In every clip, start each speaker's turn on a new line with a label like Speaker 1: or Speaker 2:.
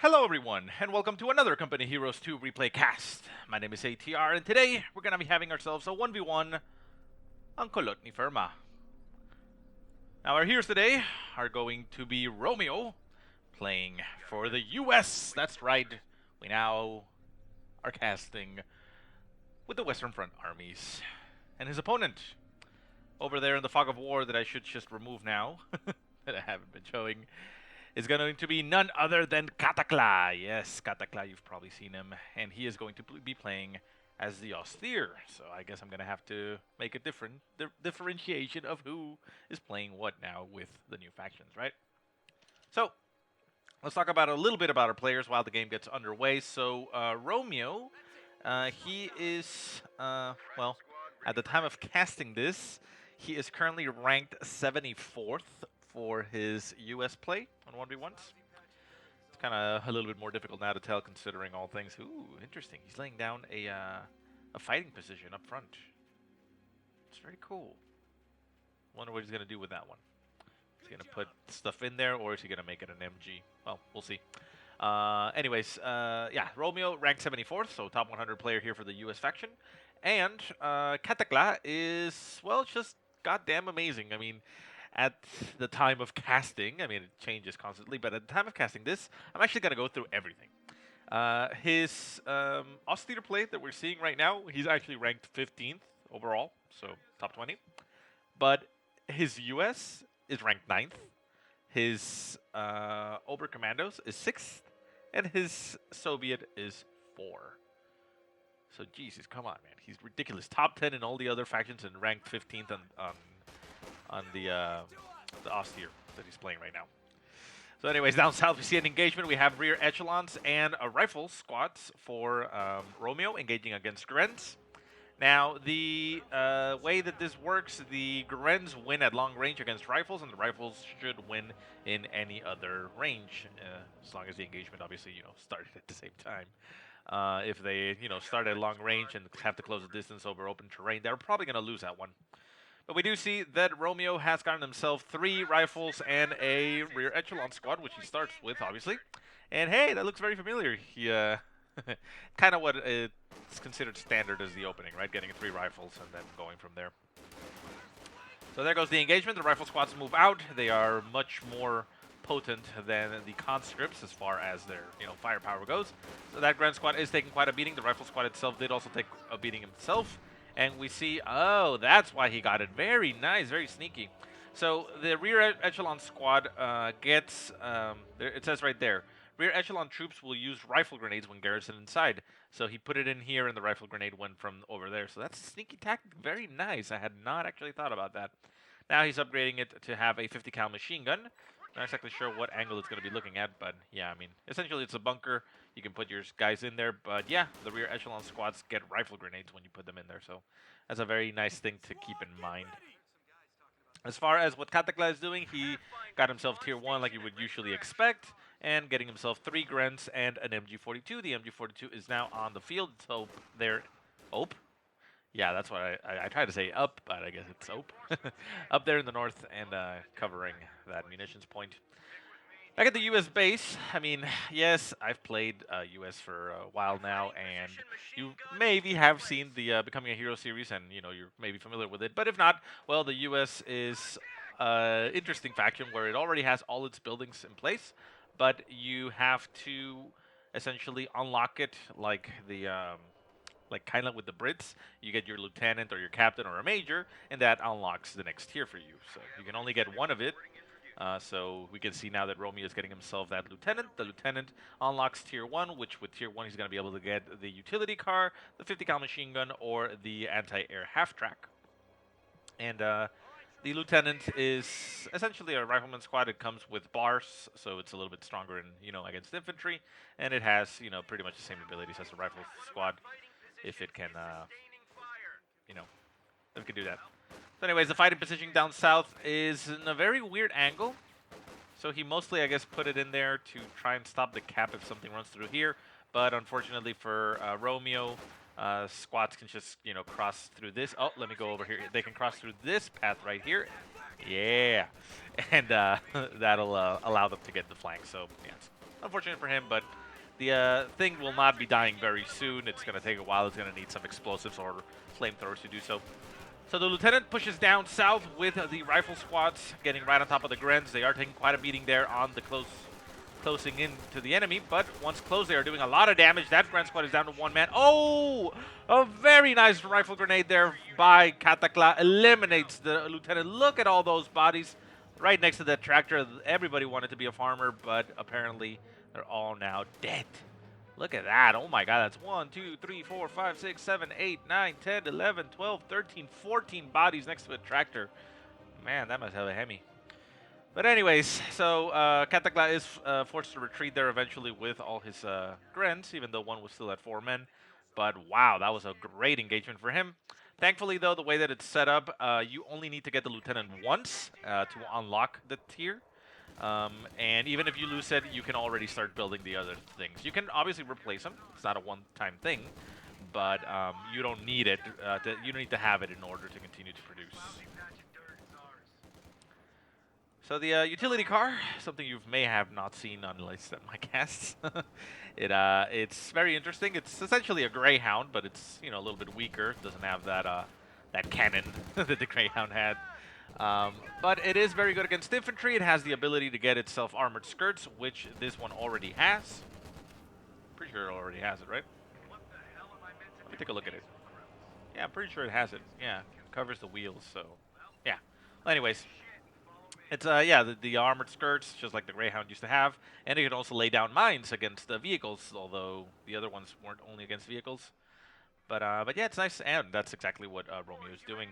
Speaker 1: Hello everyone, and welcome to another Company Heroes 2 replay cast. My name is ATR, and today we're going to be having ourselves a 1v1 on Kholodny Ferma. Now our heroes today are going to be Romeo, playing for the US. That's right, we now are casting with the Western Front armies. And his opponent, over there in the fog of war that I should just remove now, that I haven't been showing, is going to be none other than Cataclaw. Yes, Cataclaw, you've probably seen him. And he is going to be playing as the austere. So I guess I'm going to have to make a differentiation of who is playing what now with the new factions, right? So let's talk about a little bit about our players while the game gets underway. So Romeo, he is, well, at the time of casting this, he is currently ranked 74th for his US play on 1v1s. It's kind of a little bit more difficult now to tell considering all things. Ooh, interesting. He's laying down a fighting position up front. It's very cool. Wonder what he's going to do with that one. Is he going to put stuff in there, or is he going to make it an MG? Well, we'll see. Yeah, Romeo ranked 74th, so top 100 player here for the US faction. And Cataclaw is, well, just goddamn amazing. I mean, at the time of casting, I mean, it changes constantly, but at the time of casting this, I'm actually going to go through everything. His austere play that we're seeing right now, he's actually ranked 15th overall, so top 20. But his US is ranked 9th. His Ober Commandos is 6th. And his Soviet is 4. So, Jesus, come on, man. He's ridiculous. Top 10 in all the other factions and ranked 15th on the austere that he's playing right now. So anyways, down south we see an engagement. We have rear echelons and a rifle squads for Romeo engaging against Grens. Now, the way that this works, the Grens win at long range against rifles, and the rifles should win in any other range, as long as the engagement, obviously, started at the same time. If they, start at long range and have to close the distance over open terrain, they're probably going to lose that one. But we do see that Romeo has gotten himself 3 rifles and a rear echelon squad, which he starts with, obviously. And hey, that looks very familiar. He, kind of what it's considered standard as the opening, right? Getting 3 rifles and then going from there. So there goes the engagement. The rifle squads move out. They are much more potent than the conscripts as far as their, firepower goes. So that Grand Squad is taking quite a beating. The rifle squad itself did also take a beating himself. And we see, oh, that's why he got it. Very nice, very sneaky. So the rear echelon squad gets, it says right there, rear echelon troops will use rifle grenades when garrisoned inside. So he put it in here, and the rifle grenade went from over there. So that's a sneaky tactic. Very nice. I had not actually thought about that. Now he's upgrading it to have a 50 cal machine gun. Not exactly sure what angle it's going to be looking at, but yeah, I mean, essentially it's a bunker. You can put your guys in there, but yeah, the rear echelon squads get rifle grenades when you put them in there, so that's a very nice thing to keep in mind. As far as what Cataclaw is doing, he got himself tier 1 like you would usually expect, and getting himself 3 Grens and an MG42. The MG42 is now on the field, so they're... Ope? Yeah, that's what I tried to say up, but I guess it's Ope. Up there in the north and covering that munitions point. Back at the US base, I mean, yes, I've played US for a while now, and you maybe have seen the Becoming a Hero series, and, you're maybe familiar with it. But if not, well, the US is an interesting faction where it already has all its buildings in place, but you have to essentially unlock it like the... like kind of with the Brits, you get your lieutenant or your captain or a major, and that unlocks the next tier for you. So you can only get one of it. So we can see now that Romeo is getting himself that lieutenant. The lieutenant unlocks tier 1, which with tier 1 he's going to be able to get the utility car, the 50 cal machine gun, or the anti-air half-track. And the lieutenant is essentially a rifleman squad. It comes with bars, so it's a little bit stronger in, against infantry, and it has, pretty much the same abilities as the rifle squad. If it can, if it can do that. So anyways, the fighting position down south is in a very weird angle. So he mostly, I guess, put it in there to try and stop the cap if something runs through here. But unfortunately for Romeo, squads can just, cross through this. Oh, let me go over here. They can cross through this path right here. Yeah, and that'll allow them to get the flank. So yeah, it's unfortunate for him, but the thing will not be dying very soon. It's going to take a while. It's going to need some explosives or flamethrowers to do so. So the lieutenant pushes down south with the rifle squads, getting right on top of the Grens. They are taking quite a beating there on the closing in to the enemy, but once close, they are doing a lot of damage. That Gren squad is down to one man. Oh, a very nice rifle grenade there by Cataclaw. Eliminates the lieutenant. Look at all those bodies right next to that tractor. Everybody wanted to be a farmer, but apparently they're all now dead. Look at that. Oh my god, that's 1, 2, 3, 4, 5, 6, 7, 8, 9, 10, 11, 12, 13, 14 bodies next to a tractor. Man, that must have a Hemi. But anyways, so Cataclaw is forced to retreat there eventually with all his Grens, even though one was still at 4 men. But wow, that was a great engagement for him. Thankfully, though, the way that it's set up, you only need to get the lieutenant once to unlock the tier. And even if you lose it, you can already start building the other things. You can obviously replace them. It's not a one-time thing, but you don't need it. You don't need to have it in order to continue to produce. So the utility car, something you may have not seen on at least at my casts. It's very interesting. It's essentially a Greyhound, but it's a little bit weaker. It doesn't have that that cannon that the Greyhound had. But it is very good against infantry. It has the ability to get itself armored skirts, which this one already has. Pretty sure it already has it, right? Let me take a look at it. Yeah, I'm pretty sure it has it. Yeah, it covers the wheels, so yeah. Well, anyways. It's yeah, the armored skirts, just like the Greyhound used to have, and it can also lay down mines against vehicles, although the other ones weren't only against vehicles. But yeah, it's nice, and that's exactly what Romeo is doing.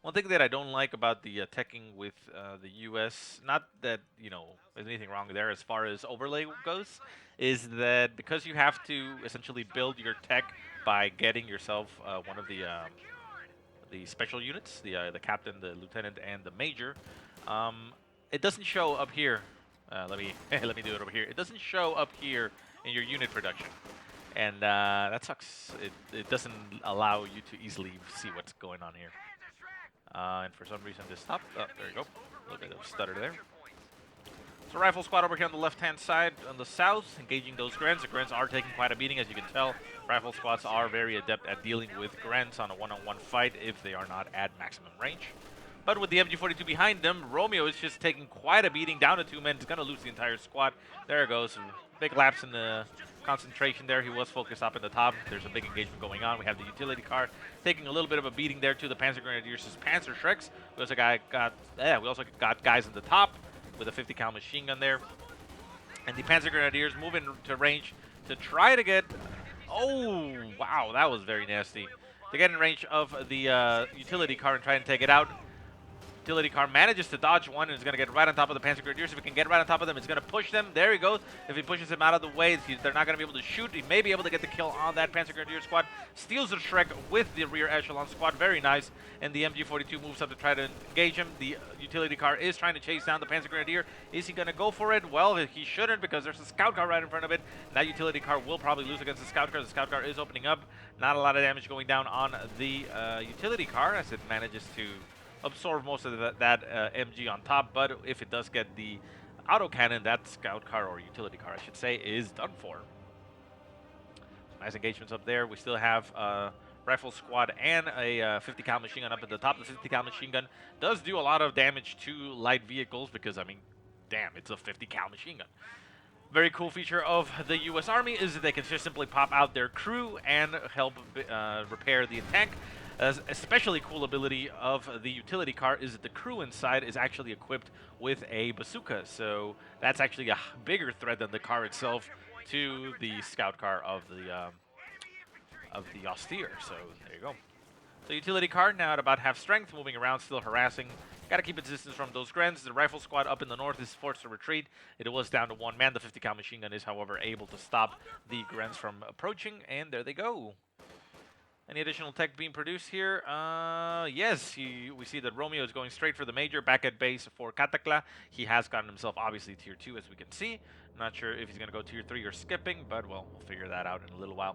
Speaker 1: One thing that I don't like about the teching with the U.S., not that there's anything wrong there as far as overlay goes, is that because you have to essentially build your tech by getting yourself one of the special units, the captain, the lieutenant, and the major. It doesn't show up here. Let me let me do it over here. It doesn't show up here in your unit production, and that sucks. It doesn't allow you to easily see what's going on here. And for some reason this stopped. Oh, there you go. A little bit of stutter there. So rifle squad over here on the left-hand side, on the south, engaging those Grens. The Grens are taking quite a beating, as you can tell. Rifle squads are very adept at dealing with Grens on a one-on-one fight if they are not at maximum range. But with the MG42 behind them, Romeo is just taking quite a beating down to 2 men. He's going to lose the entire squad. There it goes. Big lapse in the concentration there. He was focused up in the top. There's a big engagement going on. We have the utility car taking a little bit of a beating there to the Panzer Grenadiers' Panzer Shreks. We also got guys in the top with a 50 cal machine gun there. And the Panzer Grenadiers move into range to try to get... Oh, wow, that was very nasty. To get in range of the utility car and try and take it out. Utility car manages to dodge one and is going to get right on top of the Panzer Grenadiers. If he can get right on top of them, it's going to push them. There he goes. If he pushes him out of the way, they're not going to be able to shoot. He may be able to get the kill on that Panzer Grenadier squad. Steals the Shrek with the rear echelon squad. Very nice. And the MG42 moves up to try to engage him. The utility car is trying to chase down the Panzer Grenadier. Is he going to go for it? Well, he shouldn't, because there's a scout car right in front of it. That utility car will probably lose against the scout car. The scout car is opening up. Not a lot of damage going down on the utility car as it manages to absorb most of that MG on top, but if it does get the autocannon, that scout car, or utility car I should say, is done for. Nice engagements up there. We still have rifle squad and a 50 cal machine gun up at the top. The 50 cal machine gun does do a lot of damage to light vehicles because, I mean, damn, it's a 50 cal machine gun. Very cool feature of the U.S. Army is that they can just simply pop out their crew and help repair the tank. Especially cool ability of the utility car is that the crew inside is actually equipped with a bazooka, so that's actually a bigger threat than the car itself to the scout car of the austere. So there you go. So utility car now at about half strength, moving around, still harassing. Got to keep its distance from those Grens. The rifle squad up in the north is forced to retreat. It was down to 1 man. The 50 cal machine gun is, however, able to stop the Grens from approaching, and there they go. Any additional tech being produced here? Yes, we see that Romeo is going straight for the major, back at base for Cataclaw. He has gotten himself, obviously, tier 2, as we can see. I'm not sure if he's going to go tier 3 or skipping, but, well, we'll figure that out in a little while.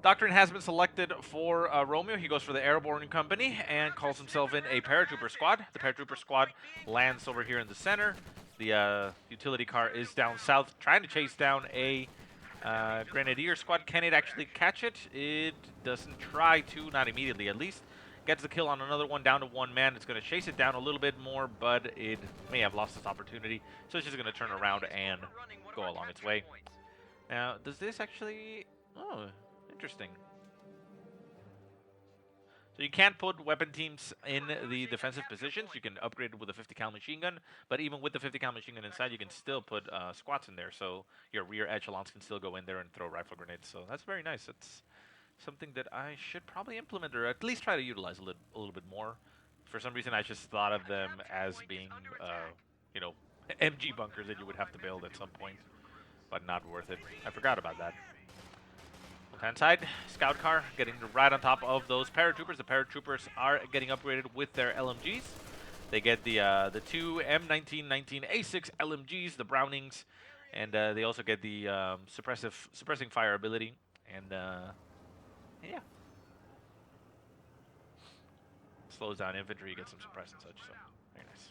Speaker 1: Doctrine has been selected for Romeo. He goes for the Airborne company and calls himself in a paratrooper squad. The paratrooper squad lands over here in the center. The utility car is down south, trying to chase down a Grenadier squad. Can it actually catch it? It doesn't try to, not immediately at least. Gets the kill on another one, down to one man. It's going to chase it down a little bit more, but it may have lost its opportunity. So it's just going to turn around and go along its way. Now, does this actually... Oh, interesting. So you can't put weapon teams in the defensive positions. You can upgrade it with a 50 cal machine gun, but even with the 50 cal machine gun inside, you can still put squats in there. So your rear echelons can still go in there and throw rifle grenades. So that's very nice. That's something that I should probably implement, or at least try to utilize a little bit more. For some reason, I just thought of them as being, you know, MG bunkers that you would have to build at some point, but not worth it. I forgot about that. Left-hand side, scout car getting right on top of those paratroopers. The paratroopers are getting upgraded with their LMGs. They get the two M1919A6 LMGs, the Brownings, and they also get the suppressing fire ability. And yeah, slows down infantry, gets some suppress and such. So very nice.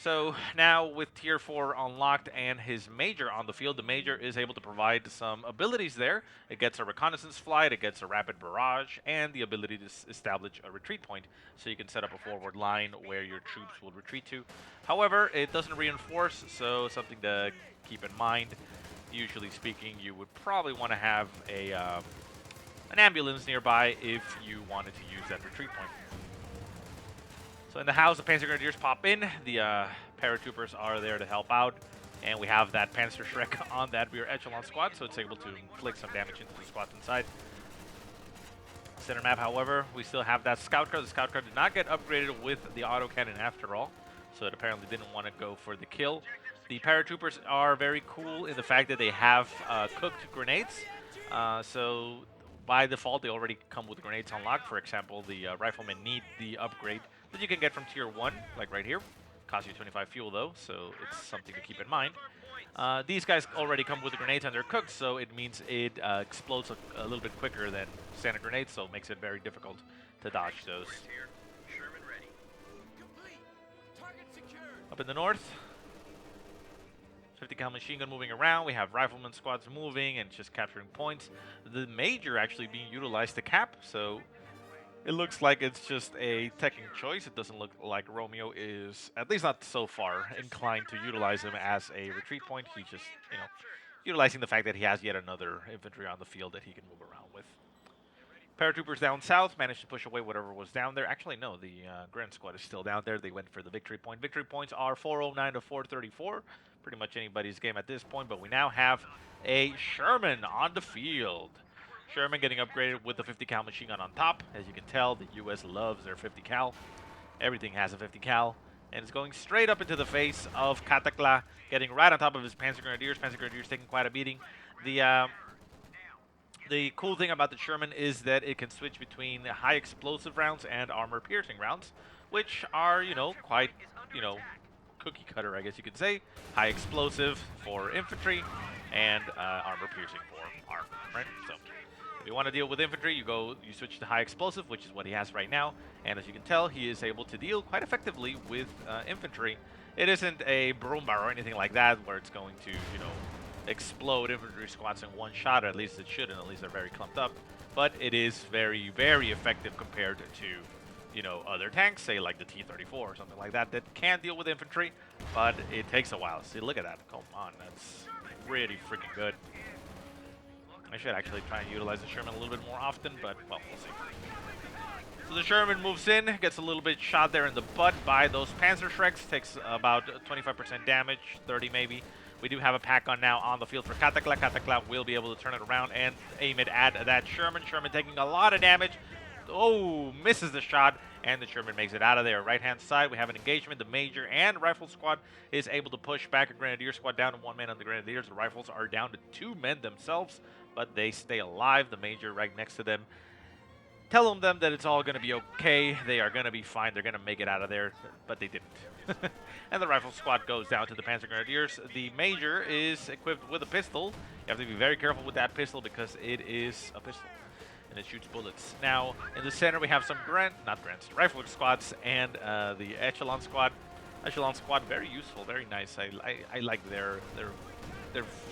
Speaker 1: So now with Tier 4 unlocked and his Major on the field, the Major is able to provide some abilities there. It gets a reconnaissance flight, it gets a rapid barrage, and the ability to establish a retreat point. So you can set up a forward line where your troops will retreat to. However, it doesn't reinforce, so something to keep in mind. Usually speaking, you would probably want to have a an ambulance nearby if you wanted to use that retreat point. So in the house, the Panzer Grenadiers pop in. The paratroopers are there to help out. And we have that Panzer Shrek on that rear echelon squad, so it's able to inflict some damage into the squads inside. Center map, however, we still have that scout car. The scout car did not get upgraded with the autocannon after all, so it apparently didn't want to go for the kill. The paratroopers are very cool in the fact that they have cooked grenades. So by default, they already come with grenades unlocked. For example, the riflemen need the upgrade that you can get from Tier 1, like right here. Costs you 25 fuel, though, so it's something to keep in mind. These guys already come with the grenades and they're cooked, so it means it explodes a little bit quicker than standard grenades, so it makes it very difficult to dodge those. Up in the north, 50 cal machine gun moving around. We have rifleman squads moving and just capturing points. The Major actually being utilized to cap, so it looks like it's just a teching choice. It doesn't look like Romeo is, at least not so far, inclined to utilize him as a retreat point. He's just, you know, utilizing the fact that he has yet another infantry on the field that he can move around with. Paratroopers down south managed to push away whatever was down there. Actually, no, the Grand Squad is still down there. They went for the victory point. Victory points are 409 to 434. Pretty much anybody's game at this point, but we now have a Sherman on the field. Sherman getting upgraded with the 50 cal machine gun on top. As you can tell, the US loves their 50 cal. Everything has a 50 cal. And it's going straight up into the face of Cataclaw, getting right on top of his Panzer Grenadiers. Panzer Grenadiers taking quite a beating. The cool thing about the Sherman is that it can switch between high explosive rounds and armor piercing rounds, which are, you know, quite, you know, cookie cutter, I guess you could say. High explosive for infantry and armor piercing for armor, right? So if you want to deal with infantry, you switch to high explosive, which is what he has right now. And as you can tell, he is able to deal quite effectively with infantry. It isn't a Broombar or anything like that where it's going to, you know, explode infantry squads in one shot. At least it shouldn't. At least they're very clumped up. But it is very, very effective compared to, you know, other tanks, say like the T-34 or something like that, that can deal with infantry, but it takes a while. See, look at that. Come on, that's pretty freaking good. I should actually try and utilize the Sherman a little bit more often, but, well, we'll see. So the Sherman moves in, gets a little bit shot there in the butt by those Panzer Shreks, takes about 25% damage, 30 maybe. We do have a pack on now on the field for Cataclaw. Cataclaw will be able to turn it around and aim it at that Sherman. Sherman taking a lot of damage. Oh, misses the shot, and the Sherman makes it out of there. Right-hand side, we have an engagement. The Major and Rifle Squad is able to push back a Grenadier Squad down to 1 man on the Grenadiers. The Rifles are down to 2 men themselves, but they stay alive. The Major right next to them telling them that it's all going to be okay. They are going to be fine. They're going to make it out of there, but they didn't. And the rifle squad goes down to the Panzer Grenadiers. The Major is equipped with a pistol. You have to be very careful with that pistol because it is a pistol and it shoots bullets. Now, in the center, we have some rifle squads and the Echelon squad. Echelon squad, very useful, very nice. I like their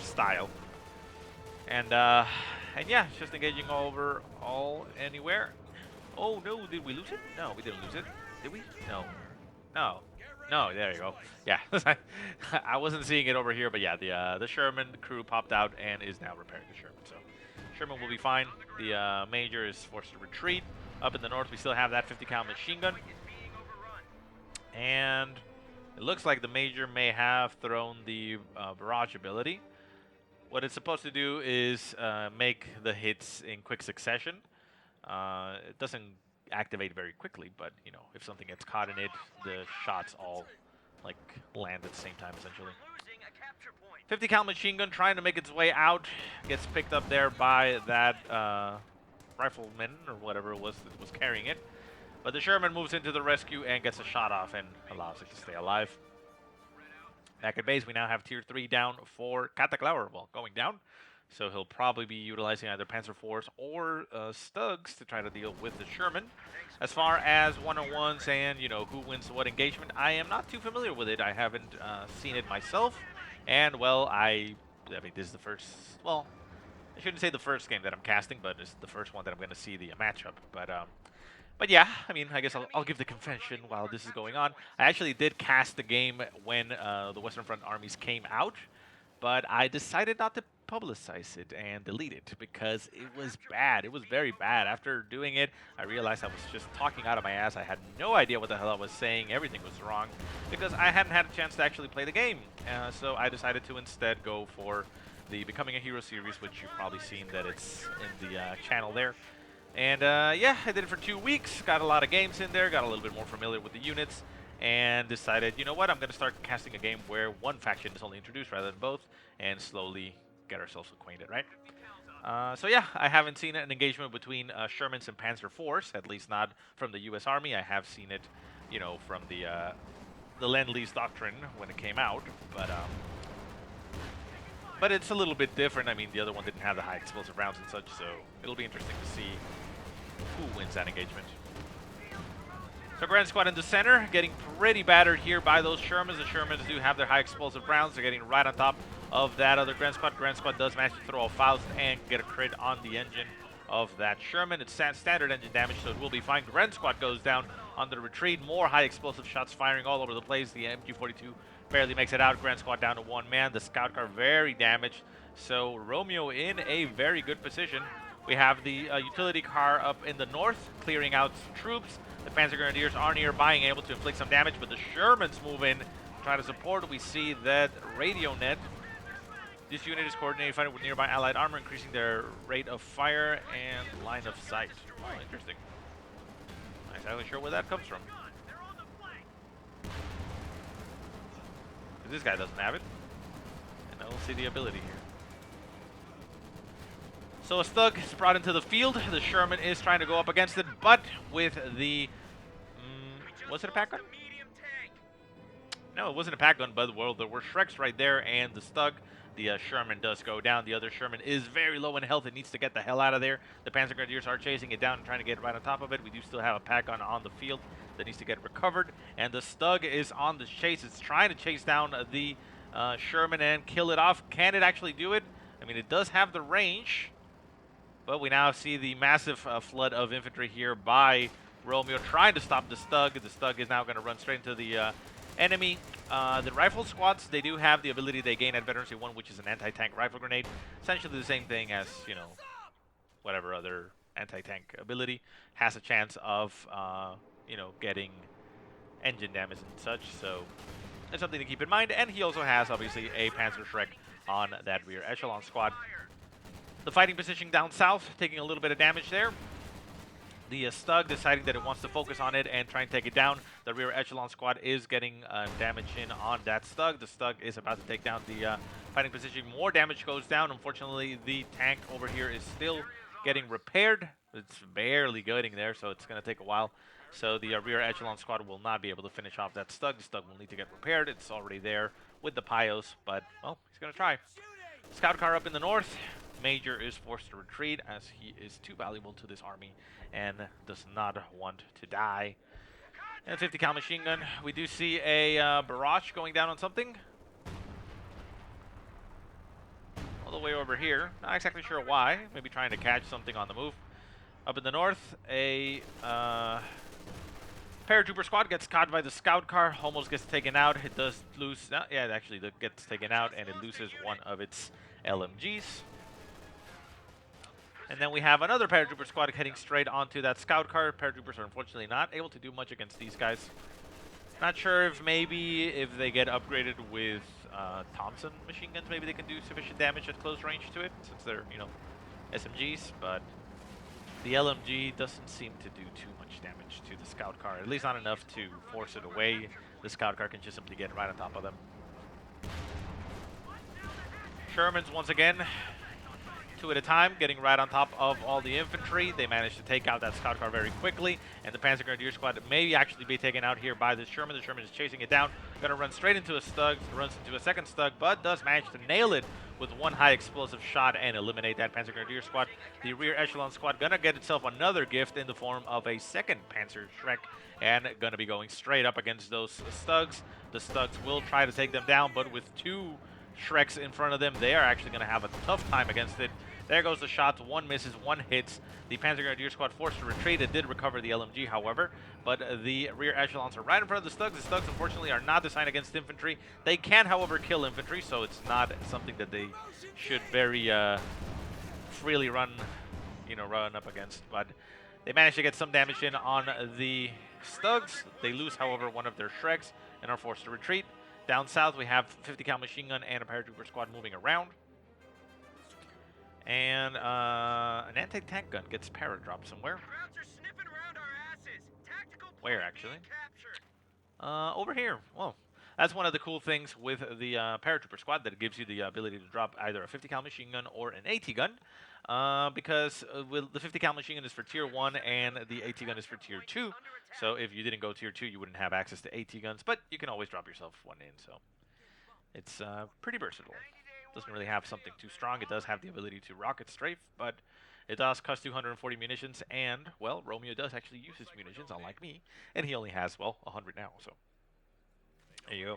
Speaker 1: style. And yeah, it's just engaging anywhere. Oh no, did we lose it? No, we didn't lose it. Did we? No. No, there you go. Yeah, I wasn't seeing it over here, but yeah, the Sherman crew popped out and is now repairing the Sherman. So Sherman will be fine. The Major is forced to retreat. Up in the north, we still have that 50 cal machine gun. And it looks like the Major may have thrown the barrage ability. What it's supposed to do is make the hits in quick succession. It doesn't activate very quickly, but you know, if something gets caught in it, the shots all like land at the same time essentially. 50 cal machine gun trying to make its way out, gets picked up there by that rifleman or whatever it was that was carrying it. But the Sherman moves into the rescue and gets a shot off and allows it to stay alive. Back at base, we now have tier 3 down for Cataclaw, well, going down. So he'll probably be utilizing either Panzer IVs or Stugs to try to deal with the Sherman. As far as one-on-ones and, you know, who wins what engagement, I am not too familiar with it. I haven't seen it myself. And, well, I mean, this is the first, well, I shouldn't say the first game that I'm casting, but it's the first one that I'm going to see the matchup. But yeah, I mean, I guess I'll give the confession while this is going on. I actually did cast the game when the Western Front armies came out, but I decided not to publicize it and delete it because it was bad. It was very bad. After doing it, I realized I was just talking out of my ass. I had no idea what the hell I was saying. Everything was wrong because I hadn't had a chance to actually play the game. So I decided to instead go for the Becoming a Hero series, which you've probably seen that it's in the channel there. And yeah, I did it for 2 weeks, got a lot of games in there, got a little bit more familiar with the units, and decided, you know what, I'm going to start casting a game where one faction is only introduced rather than both, and slowly get ourselves acquainted, right? So yeah, I haven't seen an engagement between Shermans and Panzer IVs, at least not from the U.S. Army. I have seen it, you know, from the Lend-Lease Doctrine when it came out, but it's a little bit different. I mean, the other one didn't have the high explosive rounds and such, so it'll be interesting to see who wins that engagement. So Grand Squad in the center, getting pretty battered here by those Shermans. The Shermans do have their high explosive rounds. They're getting right on top of that other Grand Squad. Grand Squad does manage to throw a Faust and get a crit on the engine of that Sherman. It's standard engine damage, so it will be fine. Grand Squad goes down on the retreat. More high explosive shots firing all over the place. The MG-42 barely makes it out. Grand Squad down to 1 man. The scout car very damaged. So Romeo in a very good position. We have the utility car up in the north, clearing out troops. The Panzer Grenadiers are nearby and able to inflict some damage, but the Shermans move in, try to support. We see that radio net. This unit is coordinated fighting with nearby allied armor, increasing their rate of fire and line of sight. Oh, interesting. Not exactly sure where that comes from. This guy doesn't have it, and I don't see the ability here. So a Stug is brought into the field. The Sherman is trying to go up against it, but with the... was it a pack gun? No, it wasn't a pack gun, but well, there were Shreks right there, and the Stug. The Sherman does go down. The other Sherman is very low in health. It needs to get the hell out of there. The Panzer Grenadiers are chasing it down and trying to get right on top of it. We do still have a pack gun on the field that needs to get recovered. And the Stug is on the chase. It's trying to chase down the Sherman and kill it off. Can it actually do it? I mean, it does have the range. But we now see the massive flood of infantry here by Romeo trying to stop the Stug. The Stug is now going to run straight into the enemy. The rifle squads, they do have the ability they gain at Veterancy 1, which is an anti-tank rifle grenade. Essentially the same thing as, you know, whatever other anti-tank ability. Has a chance of, you know, getting engine damage and such. So that's something to keep in mind. And he also has, obviously, a Panzer Shrek on that rear echelon squad. The fighting position down south, taking a little bit of damage there. The Stug deciding that it wants to focus on it and try and take it down. The rear echelon squad is getting damage in on that Stug. The Stug is about to take down the fighting position. More damage goes down. Unfortunately, the tank over here is still getting repaired. It's barely getting there, so it's going to take a while. So the rear echelon squad will not be able to finish off that Stug. The Stug will need to get repaired. It's already there with the Pios, but, well, he's going to try. Scout car up in the north. Major is forced to retreat as he is too valuable to this army and does not want to die. And 50 cal machine gun. We do see a barrage going down on something. All the way over here. Not exactly sure why. Maybe trying to catch something on the move. Up in the north, a paratrooper squad gets caught by the scout car. Almost gets taken out. It does lose. Yeah, it actually gets taken out, and it loses one of its LMGs. And then we have another paratrooper squad heading straight onto that scout car. Paratroopers are unfortunately not able to do much against these guys. Not sure if maybe if they get upgraded with Thompson machine guns, maybe they can do sufficient damage at close range to it, since they're, you know, SMGs. But the LMG doesn't seem to do too much damage to the scout car, at least not enough to force it away. The scout car can just simply get right on top of them. Shermans once again, 2 at a time, getting right on top of all the infantry. They managed to take out that scout car very quickly, and the Panzer Grenadier squad may actually be taken out here by this Sherman. The Sherman is chasing it down, gonna run straight into a Stug, runs into a second Stug, but does manage to nail it with one high explosive shot and eliminate that Panzer Grenadier squad. The rear echelon squad gonna get itself another gift in the form of a second Panzer Shrek, and gonna be going straight up against those Stugs. The Stugs will try to take them down, but with 2 Shreks in front of them, they are actually gonna have a tough time against it. There goes the shot. 1 misses, 1 hits. The Panzer Grenadier squad forced to retreat. It did recover the LMG, however, but the rear echelons are right in front of the Stugs. The Stugs, unfortunately, are not designed against infantry. They can, however, kill infantry, so it's not something that they should very freely run up against. But they managed to get some damage in on the Stugs. They lose, however, one of their Shreks and are forced to retreat. Down south, we have 50 cal machine gun and a paratrooper squad moving around. And an anti-tank gun gets para-dropped somewhere. Where, actually? Over here. Well, that's one of the cool things with the paratrooper squad, that it gives you the ability to drop either a 50 cal machine gun or an AT gun. Because the 50 cal machine gun is for tier 1 and the AT gun is for tier 2. So if you didn't go tier 2, you wouldn't have access to AT guns, but you can always drop yourself one in, so it's pretty versatile. Doesn't really have something too strong. It does have the ability to rocket strafe, but it does cost 240 munitions, and, well, Romeo does actually use his munitions, unlike me, and he only has, well, 100 now, so there you go.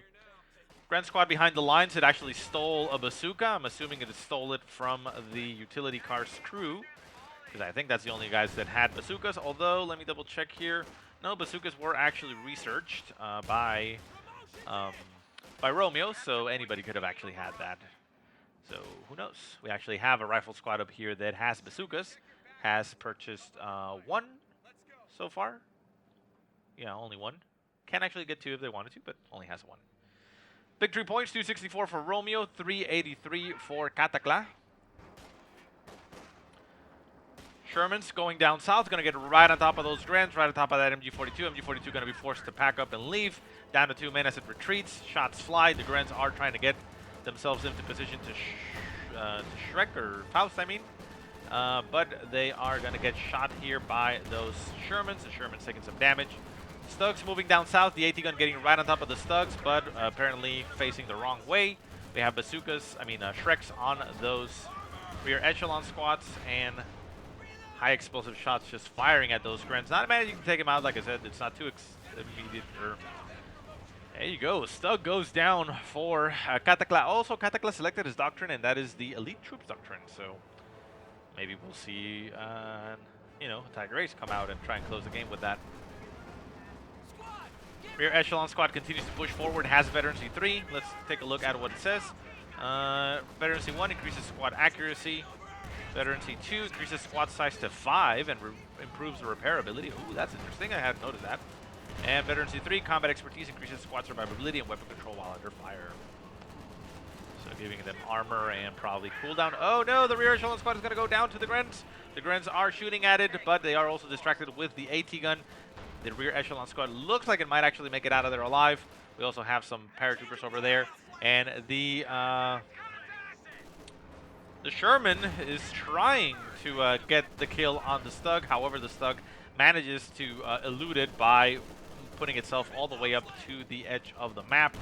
Speaker 1: Grand Squad behind the lines, it actually stole a bazooka. I'm assuming it stole it from the utility car's crew, because I think that's the only guys that had bazookas, although, let me double check here. No, bazookas were actually researched by Romeo, so anybody could have actually had that. So, who knows? We actually have a rifle squad up here that has bazookas. Has purchased 1 so far. Yeah, only 1. Can actually get 2 if they wanted to, but only has 1. Victory points, 264 for Romeo, 383 for Cataclaw. Sherman's going down south, going to get right on top of those Grens, right on top of that MG42. MG42 going to be forced to pack up and leave. Down to 2 men as it retreats. Shots fly. The Grens are trying to get themselves into position to Shrek, or Faust, I mean. But they are going to get shot here by those Shermans. The Sherman's taking some damage. Stugs moving down south. The AT gun getting right on top of the Stugs, but apparently facing the wrong way. We have bazookas, Shreks on those rear echelon squads, and high explosive shots just firing at those Grens. Not managing to take him out, like I said. It's not too immediate. There you go. Stug goes down for Cataclaw. Also, Cataclaw selected his Doctrine, and that is the Elite Troops Doctrine. So maybe we'll see, Tiger Ace come out and try and close the game with that. Rear Echelon Squad continues to push forward, has Veterancy 3. Let's take a look at what it says. Veterancy 1 increases squad accuracy. Veterancy 2 increases squad size to 5 and improves the repairability. Ooh, that's interesting. I hadn't noticed that. And Veterancy 3, combat expertise increases squad survivability and weapon control while under fire. So giving them armor and probably cooldown. Oh no, the rear echelon squad is going to go down to the Grens. The Grens are shooting at it, but they are also distracted with the AT gun. The rear echelon squad looks like it might actually make it out of there alive. We also have some paratroopers over there. And the The Sherman is trying to get the kill on the Stug. However, the Stug manages to elude it by putting itself all the way up to the edge of the map,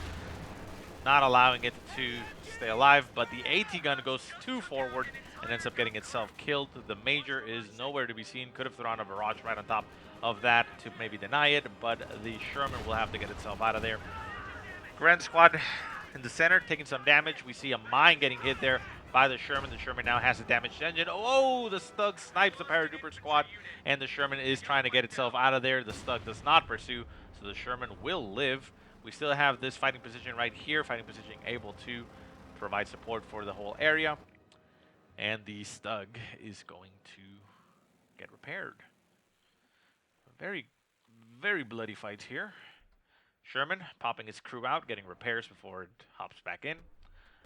Speaker 1: not allowing it to stay alive. But the AT gun goes too forward and ends up getting itself killed. The Major is nowhere to be seen. Could have thrown a barrage right on top of that to maybe deny it, but the Sherman will have to get itself out of there. Grand Squad in the center taking some damage. We see a mine getting hit there by the Sherman. The Sherman now has a damaged engine. Oh, the Stug snipes the Paratrooper squad, and the Sherman is trying to get itself out of there. The Stug does not pursue, so the Sherman will live. We still have this fighting position right here. Fighting position able to provide support for the whole area. And the Stug is going to get repaired. Very, very bloody fights here. Sherman popping his crew out, getting repairs before it hops back in.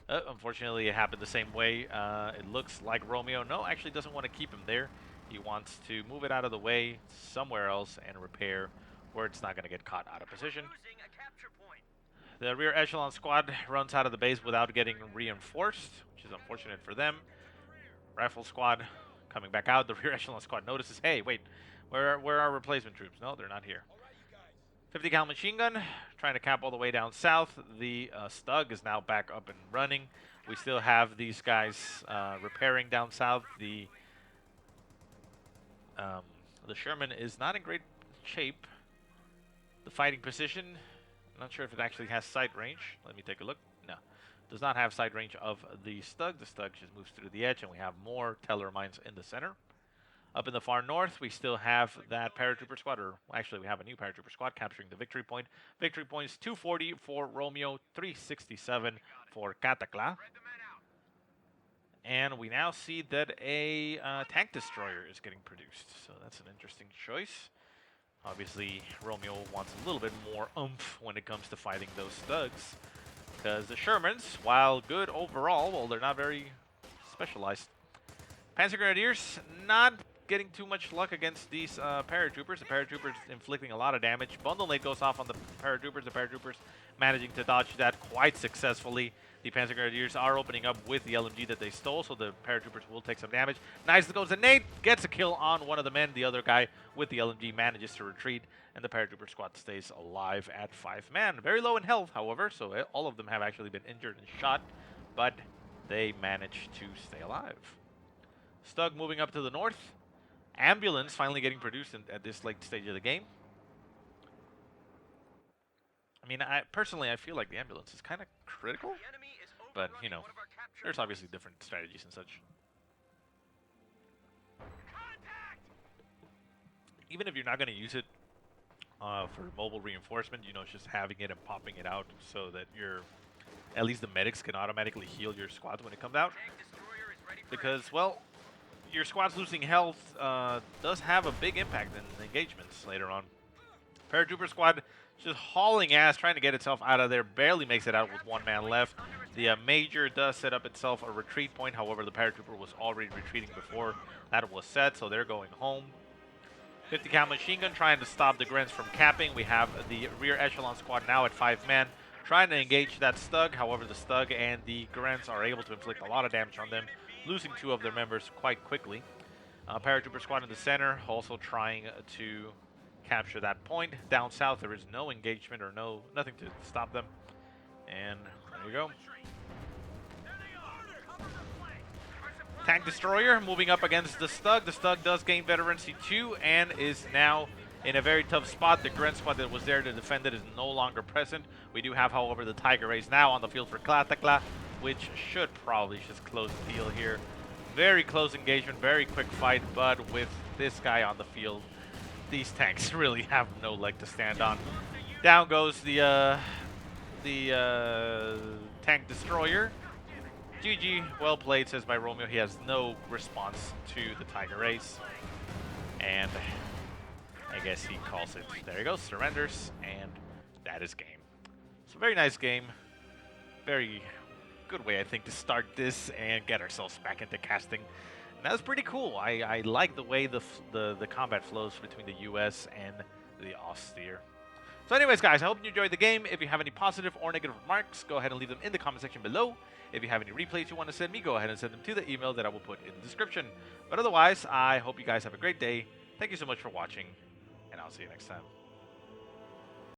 Speaker 1: Unfortunately, it happened the same way. It looks like Romeo, no, actually doesn't want to keep him there. He wants to move it out of the way somewhere else and repair where it's not going to get caught out of position. The rear echelon squad runs out of the base without getting reinforced, which is unfortunate for them. Rifle squad coming back out. The rear echelon squad notices, hey, wait, where are replacement troops? No, they're not here. 50 cal machine gun trying to cap all the way down south. The Stug is now back up and running. We still have these guys repairing down south. The Sherman is not in great shape. The fighting position, I'm not sure if it actually has sight range. Let me take a look. No, does not have sight range of the Stug. The Stug just moves through the edge, and we have more Teller mines in the center. Up in the far north, we still have that Paratrooper squad, or actually we have a new Paratrooper squad capturing the victory point. Victory points 240 for Romeo, 367 for Cataclaw. And we now see that a tank destroyer is getting produced, so that's an interesting choice. Obviously, Romeo wants a little bit more oomph when it comes to fighting those Stugs, because the Shermans, while good overall, well, they're not very specialized. Panzer Grenadiers, not getting too much luck against these paratroopers. The paratroopers inflicting a lot of damage. Bundle nade goes off on the paratroopers managing to dodge that quite successfully. The Panzer Grenadiers are opening up with the LMG that they stole, so the paratroopers will take some damage. Nice, goes the nade, gets a kill on one of the men. The other guy with the LMG manages to retreat, and the paratrooper squad stays alive at 5 man. Very low in health, however, so all of them have actually been injured and shot, but they managed to stay alive. Stug moving up to the north. Ambulance finally getting produced at this late stage of the game. I mean, personally, I feel like the ambulance is kind of critical, but, you know, there's obviously different strategies and such. Even if you're not going to use it for mobile reinforcement, you know, it's just having it and popping it out so that at least the medics can automatically heal your squads when it comes out. Because, well, your squad's losing health does have a big impact in engagements later on. Paratrooper squad just hauling ass, trying to get itself out of there. Barely makes it out with 1 man left. The Major does set up itself a retreat point. However, the Paratrooper was already retreating before that was set, so they're going home. 50 cal machine gun trying to stop the Grens from capping. We have the rear echelon squad now at 5 men, trying to engage that Stug. However, the Stug and the Grens are able to inflict a lot of damage on them, losing 2 of their members quite quickly. Paratrooper squad in the center, also trying to capture that point. Down south, there is no engagement or nothing to stop them. And there you go. Tank destroyer moving up against the Stug. The Stug does gain veterancy 2 and is now in a very tough spot. The Gren squad that was there to defend it is no longer present. We do have, however, the Tiger Rays now on the field for Cataclaw, which should probably just close the deal here. Very close engagement, very quick fight, but with this guy on the field, these tanks really have no leg to stand on. Down goes the tank destroyer. GG, well played, says by Romeo. He has no response to the Tiger Race. And I guess he calls it, there he goes, surrenders, and that is game. So very nice game. Very good way, I think, to start this and get ourselves back into casting. And that was pretty cool. I like the way the combat flows between the US and the Austere. So anyways, guys, I hope you enjoyed the game. If you have any positive or negative remarks, go ahead and leave them in the comment section below. If you have any replays you want to send me, go ahead and send them to the email that I will put in the description. But otherwise, I hope you guys have a great day. Thank you so much for watching, and I'll see you next time.